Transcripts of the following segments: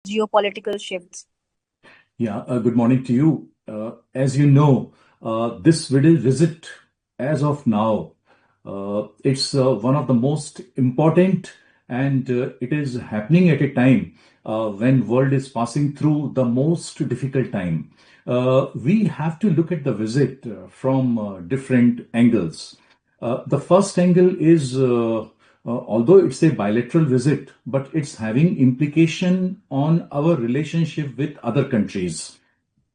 geopolitical shifts? Yeah, good morning to you. As you know, this visit, as of now, it's one of the most important, and it is happening at a time when world is passing through the most difficult time. We have to look at the visit from different angles. The first angle is, although it's a bilateral visit, but it's having implication on our relationship with other countries.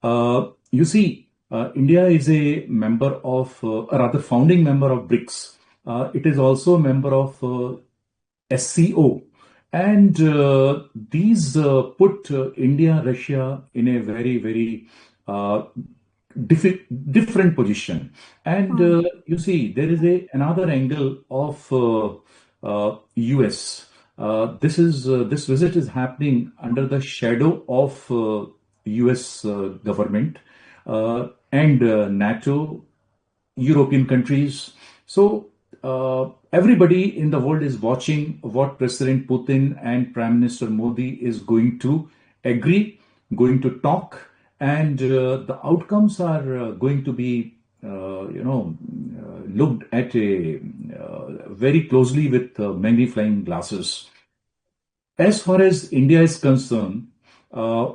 You see, India is a member of, a rather founding member of BRICS. It is also a member of SCO. And these put India, Russia in a very, very uh, different position. And you see, there is another angle of US. This visit is happening under the shadow of US government and NATO, European countries. So everybody in the world is watching what President Putin and Prime Minister Modi is going to agree, going to talk, and the outcomes are going to be, looked at very closely with magnifying glasses. As far as India is concerned,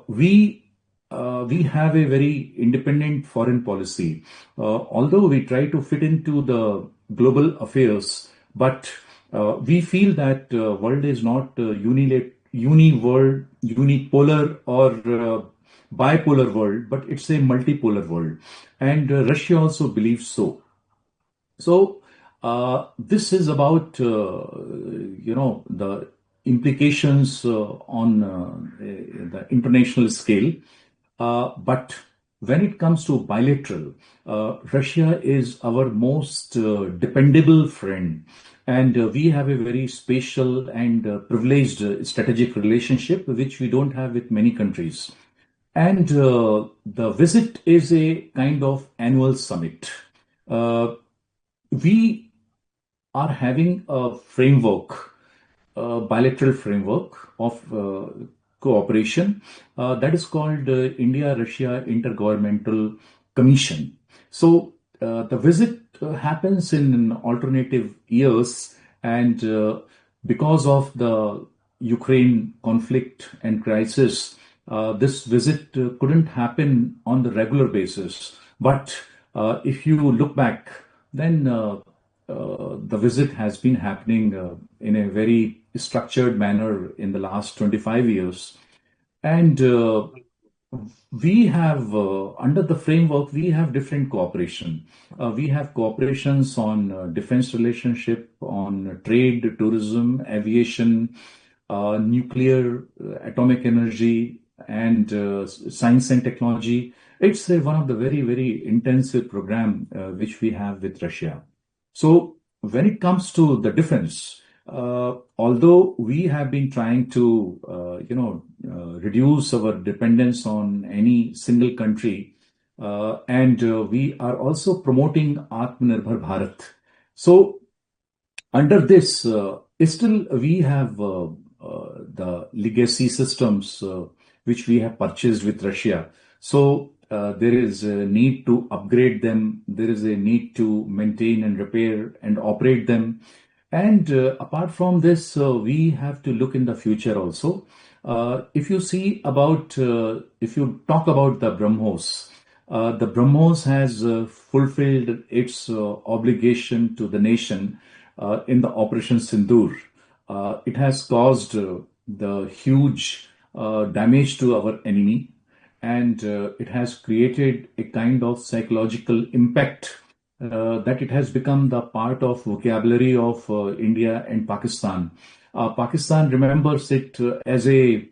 we have a very independent foreign policy. Although we try to fit into the global affairs, but we feel that world is not uni-world, unipolar or bipolar world, but it's a multipolar world. And Russia also believes so. So this is about, the implications on the international scale. But when it comes to bilateral, Russia is our most dependable friend. And we have a very special and privileged strategic relationship, which we don't have with many countries. And the visit is a kind of annual summit. We are having a framework, a bilateral framework of cooperation that is called India-Russia Intergovernmental Commission. So the visit happens in alternative years, and because of the Ukraine conflict and crisis, this visit couldn't happen on the regular basis. But if you look back, then the visit has been happening in a very structured manner in the last 25 years. And we have, under the framework, we have different cooperation. We have cooperations on defense relationship, on trade, tourism, aviation, nuclear, atomic energy, and science and technology. It's one of the very, very intensive program which we have with Russia. So when it comes to the defense, although we have been trying to, reduce our dependence on any single country, and we are also promoting Atmanirbhar Bharat. So under this, still we have the legacy systems which we have purchased with Russia. So there is a need to upgrade them. There is a need to maintain and repair and operate them. And apart from this, we have to look in the future also. If you see about, if you talk about the BrahMos has fulfilled its obligation to the nation in the Operation Sindoor. It has caused the huge damage to our enemy, and it has created a kind of psychological impact that it has become the part of vocabulary of India and Pakistan. Pakistan remembers it as a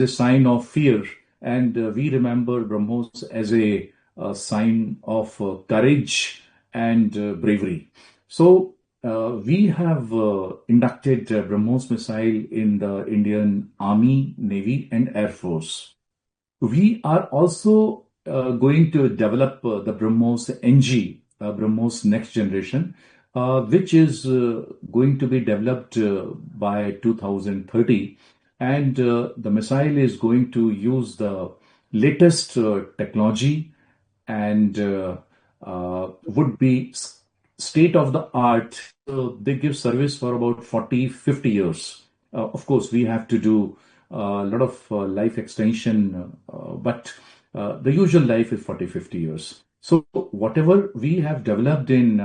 sign of fear, and we remember BrahMos as a sign of courage and bravery. So we have inducted BrahMos missile in the Indian Army, Navy, and Air Force. We are also going to develop the BrahMos NG, BrahMos Next Generation, which is going to be developed by 2030. and the missile is going to use the latest technology and would be state of the art. They give service for about 40, 50 years. Of course, we have to do a lot of life extension, but the usual life is 40, 50 years. So whatever we have developed in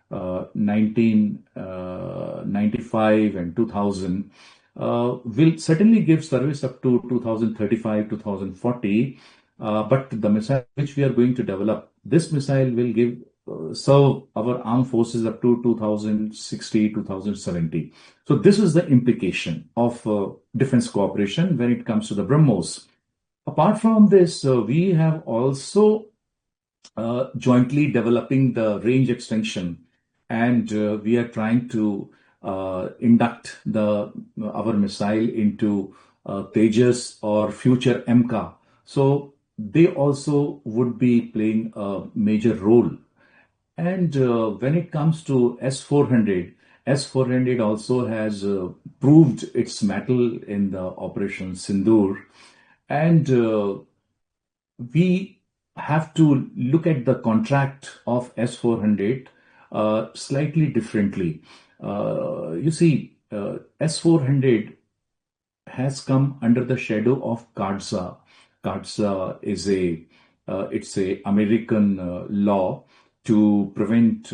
1995 and 2000 will certainly give service up to 2035, 2040. But the missile which we are going to develop, this missile will give serve our armed forces up to 2060, 2070. So this is the implication of defense cooperation when it comes to the BrahMos. Apart from this, we have also jointly developing the range extension, and we are trying to induct our missile into Tejas or future MK. So they also would be playing a major role. And when it comes to S-400, S-400 also has proved its mettle in the Operation Sindoor. And we have to look at the contract of S-400 slightly differently. You see, S-400 has come under the shadow of CARDSA. CARDSA is it's a American law to prevent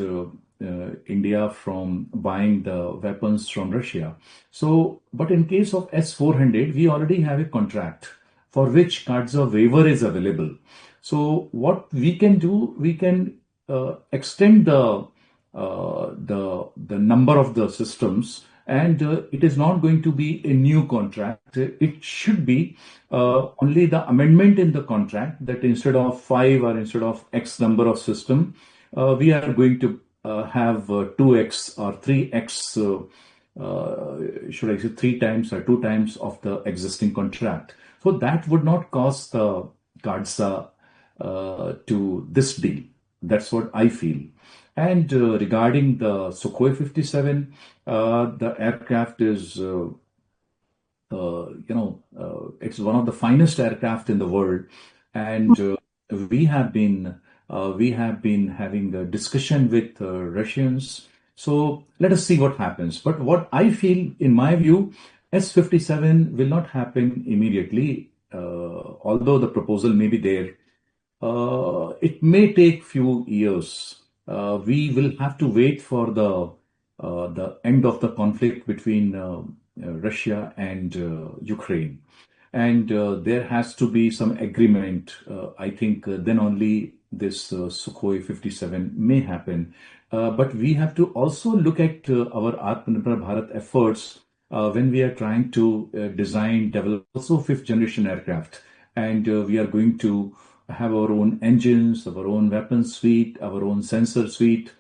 India from buying the weapons from Russia. So, but in case of S-400, we already have a contract for which CARDSA waiver is available. So, what we can do, we can extend the number of the systems, and it is not going to be a new contract. It should be only the amendment in the contract that instead of 5 or instead of X number of system, we are going to have 2x or 3x, should I say 3 times or 2 times of the existing contract. So that would not cost the CARDSA to this deal. That's what I feel. And regarding the Sukhoi 57, the aircraft is, it's one of the finest aircraft in the world, and we have been having a discussion with Russians. So let us see what happens. But what I feel, in my view, S-57 will not happen immediately, although the proposal may be there. It may take few years. We will have to wait for the end of the conflict between Russia and Ukraine, and there has to be some agreement. I think then only this Sukhoi 57 may happen. But we have to also look at our Atmanirbhar Bharat efforts when we are trying to design, develop also fifth generation aircraft, and we are going to have our own engines, our own weapon suite, our own sensor suite,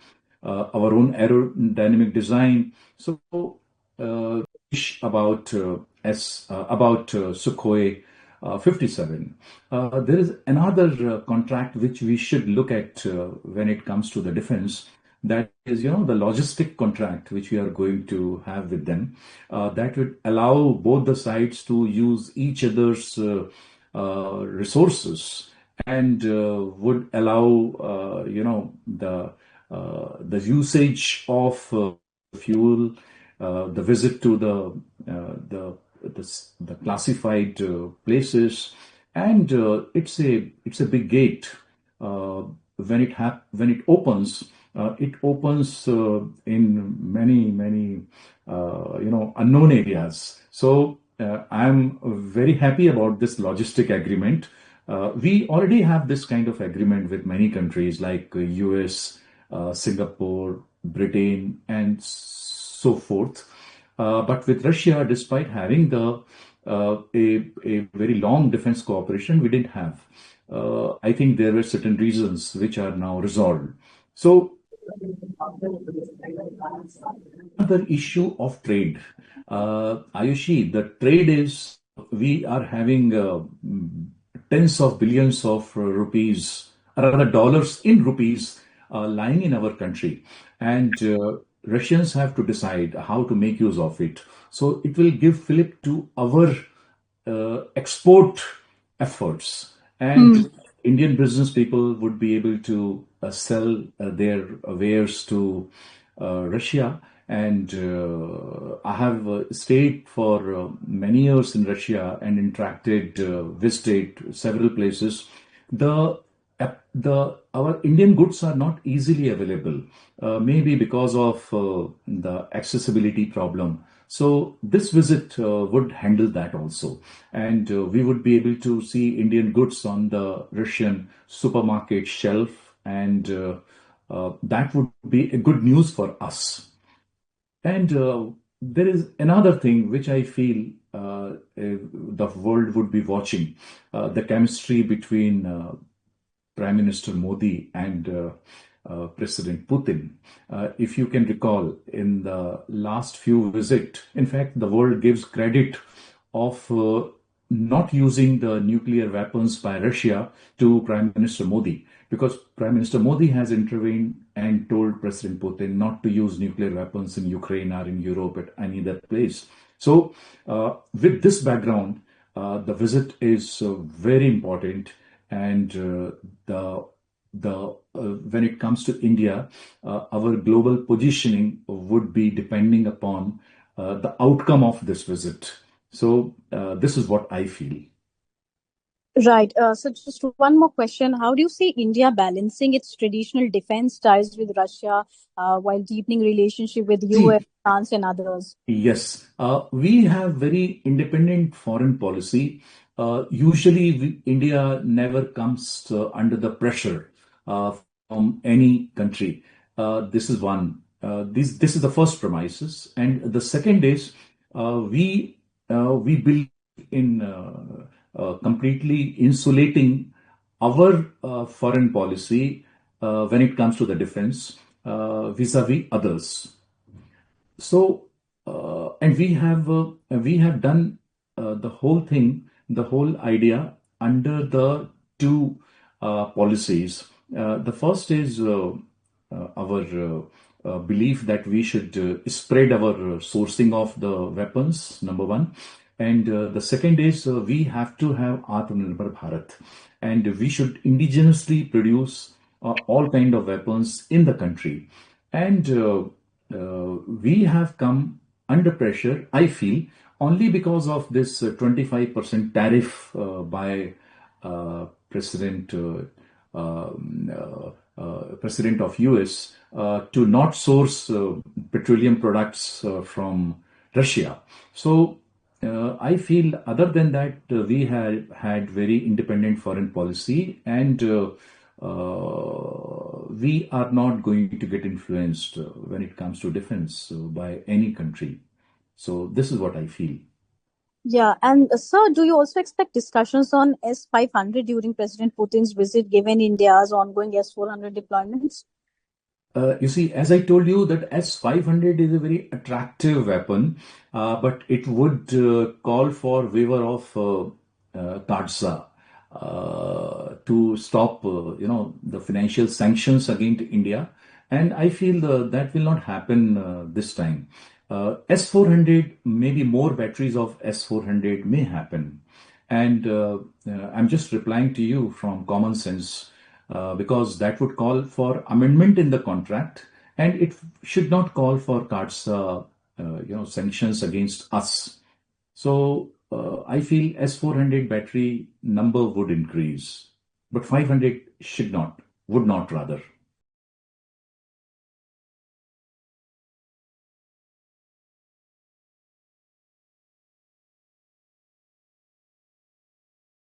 our own aerodynamic design. So, about Sukhoi 57. There is another contract which we should look at when it comes to the defense. That is, the logistic contract which we are going to have with them. That would allow both the sides to use each other's resources, and would allow the usage of fuel, the visit to the classified places, and it's a big gate. When it opens, it opens in many unknown areas. So I'm very happy about this logistic agreement. We already have this kind of agreement with many countries like US, Singapore, Britain, and so forth. But with Russia, despite having a very long defense cooperation, we didn't have. I think there were certain reasons which are now resolved. So another issue of trade, Ayushi, the trade is, we are having tens of billions of rupees, or rather dollars in rupees, lying in our country. And Russians have to decide how to make use of it. So it will give fillip to our export efforts, and Indian business people would be able to sell their wares to Russia. And I have stayed for many years in Russia and interacted, visited several places. The our Indian goods are not easily available, maybe because of the accessibility problem. So this visit would handle that also, and we would be able to see Indian goods on the Russian supermarket shelf, and that would be a good news for us. And there is another thing which I feel the world would be watching: the chemistry between Prime Minister Modi and President Putin. If you can recall, in the last few visits, in fact, the world gives credit of not using the nuclear weapons by Russia to Prime Minister Modi, because Prime Minister Modi has intervened and told President Putin not to use nuclear weapons in Ukraine or in Europe at any other place. So, with this background, the visit is very important, and when it comes to India, our global positioning would be depending upon the outcome of this visit. So this is what I feel. Right. So just one more question. How do you see India balancing its traditional defense ties with Russia while deepening relationship with US, See, France, and others? yes, we have very independent foreign policy. Usually, India never comes under the pressure from any country. This is one. This is the first premises, and the second is we believe in completely insulating our foreign policy when it comes to the defense vis-a-vis others. So, and we have done the whole thing, the whole idea under the two policies. The first is our belief that we should spread our sourcing of the weapons, number one. And the second is we have to have Atmanirbhar Bharat, and we should indigenously produce all kind of weapons in the country. And we have come under pressure, I feel, only because of this 25% tariff by President President of US to not source petroleum products from Russia. So I feel, other than that, we have had very independent foreign policy, and we are not going to get influenced when it comes to defense by any country. So this is what I feel. Yeah, and sir, do you also expect discussions on S-500 during President Putin's visit, given India's ongoing S-400 deployments? You see, as I told you, that S-500 is a very attractive weapon, but it would call for waiver of CARDSA to stop, the financial sanctions against India. And I feel that will not happen this time. S-400, maybe more batteries of S-400 may happen. And I'm just replying to you from common sense, because that would call for amendment in the contract, and it should not call for cards, sanctions against us. So I feel S-400 battery number would increase, but 500 should not, would not rather.